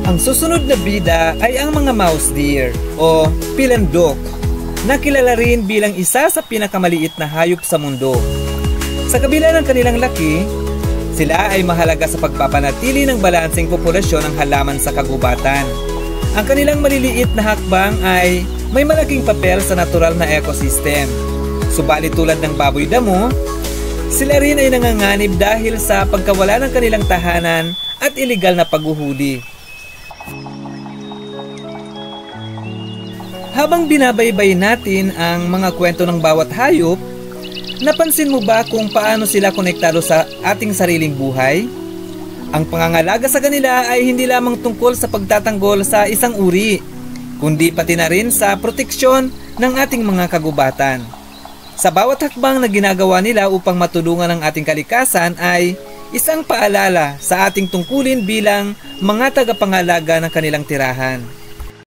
Ang susunod na bida ay ang mga mouse deer o pilandok, na kilala rin bilang isa sa pinakamaliit na hayop sa mundo. Sa kabila ng kanilang laki, sila ay mahalaga sa pagpapanatili ng balanseng populasyon ng halaman sa kagubatan. Ang kanilang maliliit na hakbang ay may malaking papel sa natural na ecosystem. Subalit tulad ng baboy damo, sila rin ay nanganganib dahil sa pagkawala ng kanilang tahanan at iligal na paghuhuli. Habang binabaybay natin ang mga kwento ng bawat hayop, napansin mo ba kung paano sila konektado sa ating sariling buhay? Ang pangangalaga sa kanila ay hindi lamang tungkol sa pagtatanggol sa isang uri, kundi pati na rin sa proteksyon ng ating mga kagubatan. Sa bawat hakbang na ginagawa nila upang matulungan ang ating kalikasan ay isang paalala sa ating tungkulin bilang mga tagapangalaga ng kanilang tirahan.